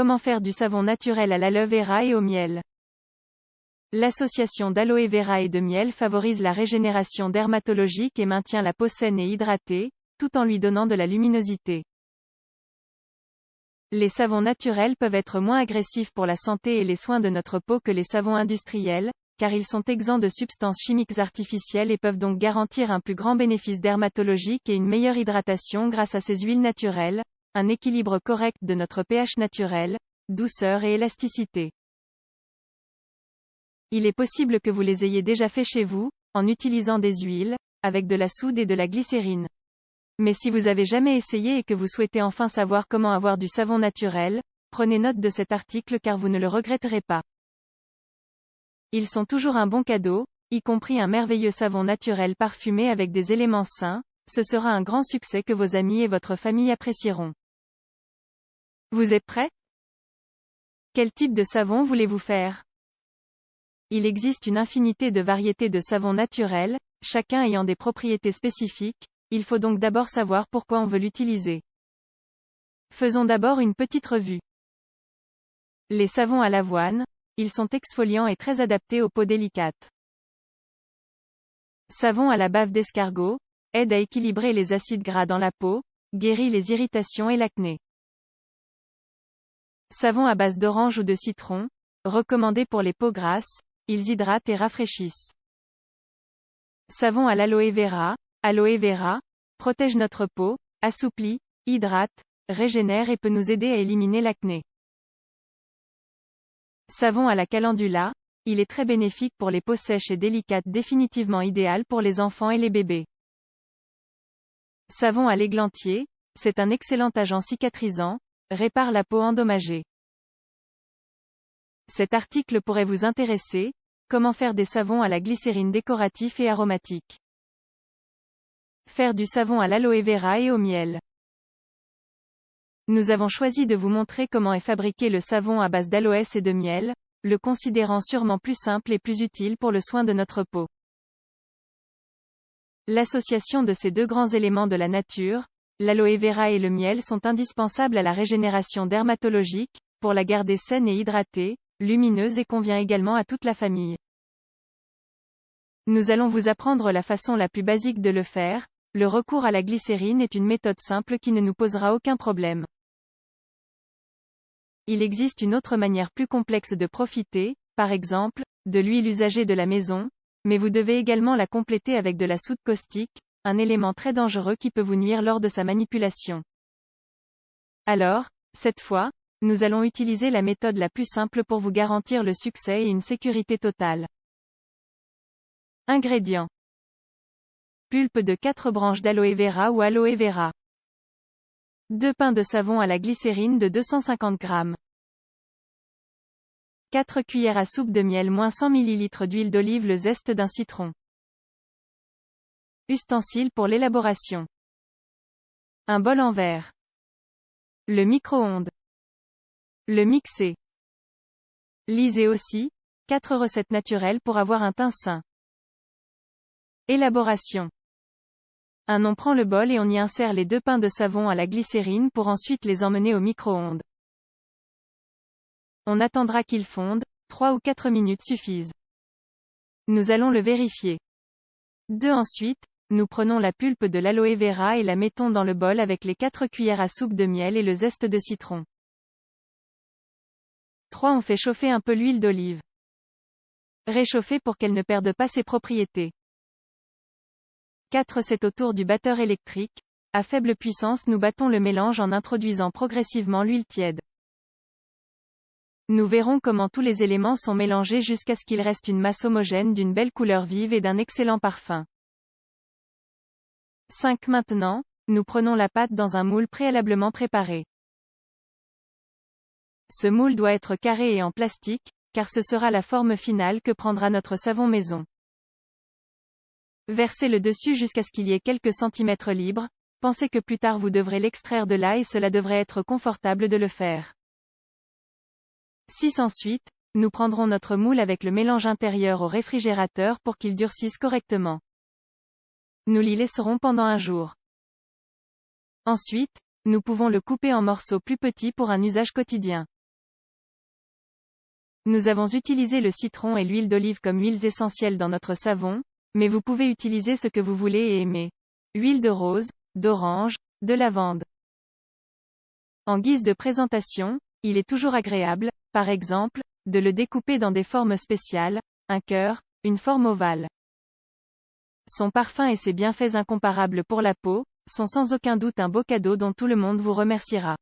Comment faire du savon naturel à l'aloe vera et au miel? L'association d'aloe vera et de miel favorise la régénération dermatologique et maintient la peau saine et hydratée, tout en lui donnant de la luminosité. Les savons naturels peuvent être moins agressifs pour la santé et les soins de notre peau que les savons industriels, car ils sont exempts de substances chimiques artificielles et peuvent donc garantir un plus grand bénéfice dermatologique et une meilleure hydratation grâce à ces huiles naturelles, un équilibre correct de notre pH naturel, douceur et élasticité. Il est possible que vous les ayez déjà fait chez vous, en utilisant des huiles, avec de la soude et de la glycérine. Mais si vous avez jamais essayé et que vous souhaitez enfin savoir comment avoir du savon naturel, prenez note de cet article car vous ne le regretterez pas. Ils sont toujours un bon cadeau, y compris un merveilleux savon naturel parfumé avec des éléments sains, ce sera un grand succès que vos amis et votre famille apprécieront. Vous êtes prêts? Quel type de savon voulez-vous faire? Il existe une infinité de variétés de savons naturels, chacun ayant des propriétés spécifiques, il faut donc d'abord savoir pourquoi on veut l'utiliser. Faisons d'abord une petite revue. Les savons à l'avoine, ils sont exfoliants et très adaptés aux peaux délicates. Savon à la bave d'escargot, aide à équilibrer les acides gras dans la peau, guérit les irritations et l'acné. Savon à base d'orange ou de citron, recommandé pour les peaux grasses, ils hydratent et rafraîchissent. Savon à l'aloe vera, aloe vera, protège notre peau, assouplit, hydrate, régénère et peut nous aider à éliminer l'acné. Savon à la calendula, il est très bénéfique pour les peaux sèches et délicates, définitivement idéal pour les enfants et les bébés. Savon à l'églantier, c'est un excellent agent cicatrisant, répare la peau endommagée. Cet article pourrait vous intéresser, comment faire des savons à la glycérine décoratifs et aromatiques. Faire du savon à l'aloe vera et au miel. Nous avons choisi de vous montrer comment est fabriqué le savon à base d'aloès et de miel, le considérant sûrement plus simple et plus utile pour le soin de notre peau. L'association de ces deux grands éléments de la nature, l'aloe vera et le miel, sont indispensables à la régénération dermatologique, pour la garder saine et hydratée, lumineuse, et convient également à toute la famille. Nous allons vous apprendre la façon la plus basique de le faire. Le recours à la glycérine est une méthode simple qui ne nous posera aucun problème. Il existe une autre manière plus complexe de profiter, par exemple, de l'huile usagée de la maison, mais vous devez également la compléter avec de la soude caustique, un élément très dangereux qui peut vous nuire lors de sa manipulation. Alors, cette fois, nous allons utiliser la méthode la plus simple pour vous garantir le succès et une sécurité totale. Ingrédients. Pulpe de 4 branches d'aloe vera ou aloe vera. 2 pains de savon à la glycérine de 250 g. 4 cuillères à soupe de miel moins 100 ml d'huile d'olive, le zeste d'un citron. Ustensiles pour l'élaboration. Un bol en verre. Le micro-ondes. Le mixer. Lisez aussi, 4 recettes naturelles pour avoir un teint sain. Élaboration. On prend le bol et on y insère les 2 pains de savon à la glycérine pour ensuite les emmener au micro-ondes. On attendra qu'ils fondent, 3 ou 4 minutes suffisent. Nous allons le vérifier. Ensuite, nous prenons la pulpe de l'aloe vera et la mettons dans le bol avec les 4 cuillères à soupe de miel et le zeste de citron. 3. On fait chauffer un peu l'huile d'olive. Réchauffer pour qu'elle ne perde pas ses propriétés. 4. C'est au tour du batteur électrique. À faible puissance, nous battons le mélange en introduisant progressivement l'huile tiède. Nous verrons comment tous les éléments sont mélangés jusqu'à ce qu'il reste une masse homogène d'une belle couleur vive et d'un excellent parfum. 5. Maintenant, nous prenons la pâte dans un moule préalablement préparé. Ce moule doit être carré et en plastique, car ce sera la forme finale que prendra notre savon maison. Versez le dessus jusqu'à ce qu'il y ait quelques centimètres libres. Pensez que plus tard vous devrez l'extraire de là et cela devrait être confortable de le faire. 6. Ensuite, nous prendrons notre moule avec le mélange intérieur au réfrigérateur pour qu'il durcisse correctement. Nous l'y laisserons pendant un jour. Ensuite, nous pouvons le couper en morceaux plus petits pour un usage quotidien. Nous avons utilisé le citron et l'huile d'olive comme huiles essentielles dans notre savon, mais vous pouvez utiliser ce que vous voulez et aimer. Huile de rose, d'orange, de lavande. En guise de présentation, il est toujours agréable, par exemple, de le découper dans des formes spéciales, un cœur, une forme ovale. Son parfum et ses bienfaits incomparables pour la peau, sont sans aucun doute un beau cadeau dont tout le monde vous remerciera.